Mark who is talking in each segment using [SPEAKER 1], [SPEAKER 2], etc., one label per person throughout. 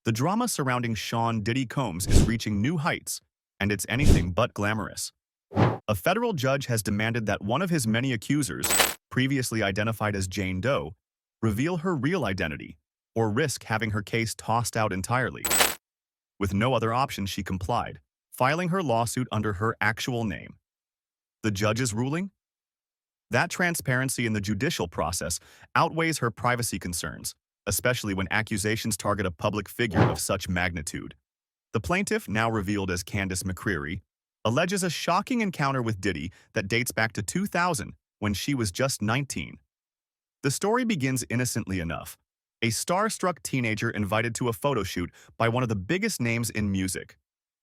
[SPEAKER 1] The drama surrounding Sean Diddy Combs is reaching new heights, and it's anything but glamorous. A federal judge has demanded that one of his many accusers, previously identified as Jane Doe, reveal her real identity, or risk having her case tossed out entirely. With no other option, she complied, filing her lawsuit under her actual name. The judge's ruling? That transparency in the judicial process outweighs her privacy concerns, especially when accusations target a public figure of such magnitude. The plaintiff, now revealed as Candace McCreary, alleges a shocking encounter with Diddy that dates back to 2000, when she was just 19. The story begins innocently enough. A star-struck teenager invited to a photo shoot by one of the biggest names in music.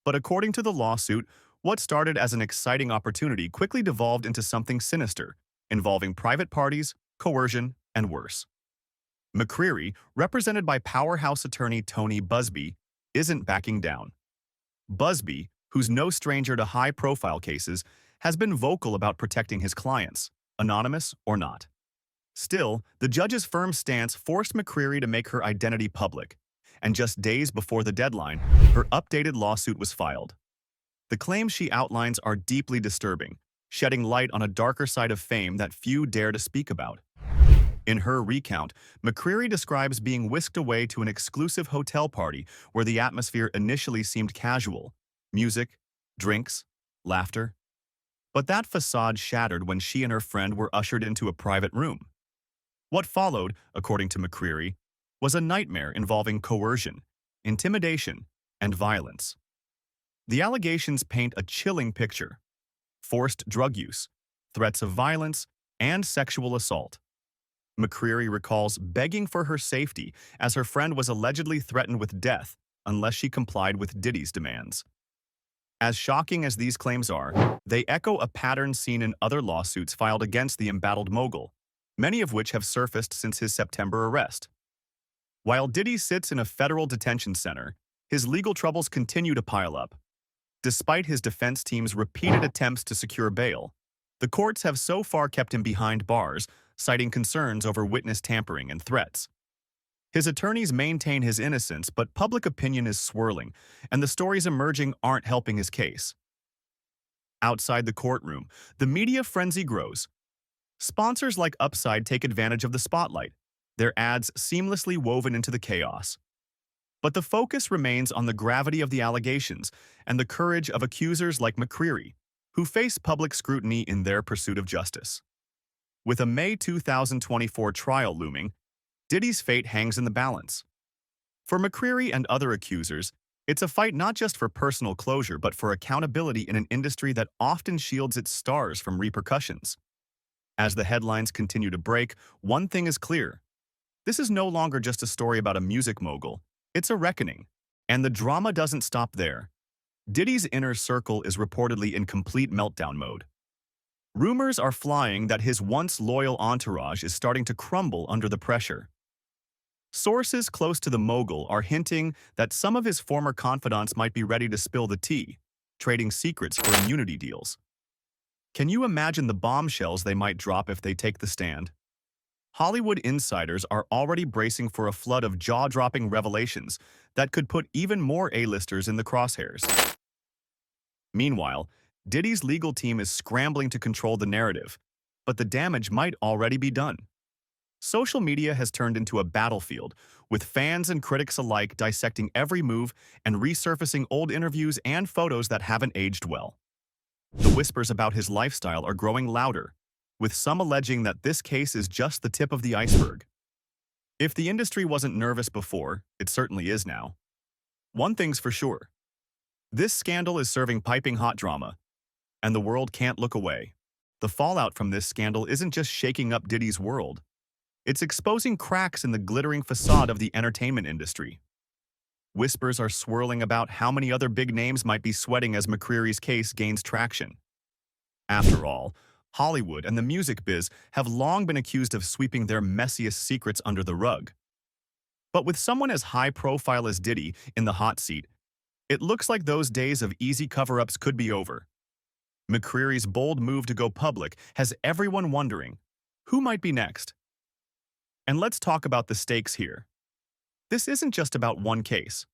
[SPEAKER 1] But according to the lawsuit, what started as an exciting opportunity quickly devolved into something sinister, involving private parties, coercion, and worse. McCreary, represented by powerhouse attorney Tony Busby, isn't backing down. Busby, who's no stranger to high-profile cases, has been vocal about protecting his clients, anonymous or not. Still, the judge's firm stance forced McCreary to make her identity public, and just days before the deadline, her updated lawsuit was filed. The claims she outlines are deeply disturbing, shedding light on a darker side of fame that few dare to speak about. In her recount, McCreary describes being whisked away to an exclusive hotel party where the atmosphere initially seemed casual: music, drinks, laughter. But that facade shattered when she and her friend were ushered into a private room. What followed, according to McCreary, was a nightmare involving coercion, intimidation, and violence. The allegations paint a chilling picture: forced drug use, threats of violence, and sexual assault. McCreary recalls begging for her safety as her friend was allegedly threatened with death unless she complied with Diddy's demands. As shocking as these claims are, they echo a pattern seen in other lawsuits filed against the embattled mogul, many of which have surfaced since his September arrest. While Diddy sits in a federal detention center, his legal troubles continue to pile up. Despite his defense team's repeated attempts to secure bail, the courts have so far kept him behind bars, citing concerns over witness tampering and threats. His attorneys maintain his innocence, but public opinion is swirling, and the stories emerging aren't helping his case. Outside the courtroom, the media frenzy grows. Sponsors like Upside take advantage of the spotlight, their ads seamlessly woven into the chaos. But the focus remains on the gravity of the allegations and the courage of accusers like McCreary, who face public scrutiny in their pursuit of justice. With a May 2024 trial looming, Diddy's fate hangs in the balance. For McCreary and other accusers, it's a fight not just for personal closure but for accountability in an industry that often shields its stars from repercussions. As the headlines continue to break, one thing is clear: this is no longer just a story about a music mogul, it's a reckoning. And the drama doesn't stop there. Diddy's inner circle is reportedly in complete meltdown mode. Rumors are flying that his once loyal entourage is starting to crumble under the pressure. Sources close to the mogul are hinting that some of his former confidants might be ready to spill the tea, trading secrets for immunity deals. Can you imagine the bombshells they might drop if they take the stand? Hollywood insiders are already bracing for a flood of jaw-dropping revelations that could put even more A-listers in the crosshairs. Meanwhile, Diddy's legal team is scrambling to control the narrative, but the damage might already be done. Social media has turned into a battlefield, with fans and critics alike dissecting every move and resurfacing old interviews and photos that haven't aged well. The whispers about his lifestyle are growing louder, with some alleging that this case is just the tip of the iceberg. If the industry wasn't nervous before, it certainly is now. One thing's for sure: this scandal is serving piping hot drama, and the world can't look away. The fallout from this scandal isn't just shaking up Diddy's world. It's exposing cracks in the glittering facade of the entertainment industry. Whispers are swirling about how many other big names might be sweating as McCreary's case gains traction. After all, Hollywood and the music biz have long been accused of sweeping their messiest secrets under the rug. But with someone as high profile as Diddy in the hot seat, it looks like those days of easy cover-ups could be over. McCreary's bold move to go public has everyone wondering, who might be next? And let's talk about the stakes here. This isn't just about one case.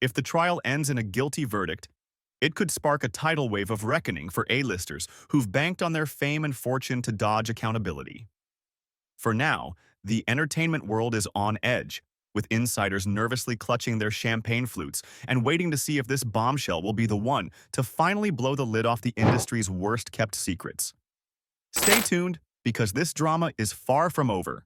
[SPEAKER 1] If the trial ends in a guilty verdict, it could spark a tidal wave of reckoning for A-listers who've banked on their fame and fortune to dodge accountability. For now, the entertainment world is on edge, with insiders nervously clutching their champagne flutes and waiting to see if this bombshell will be the one to finally blow the lid off the industry's worst-kept secrets. Stay tuned, because this drama is far from over.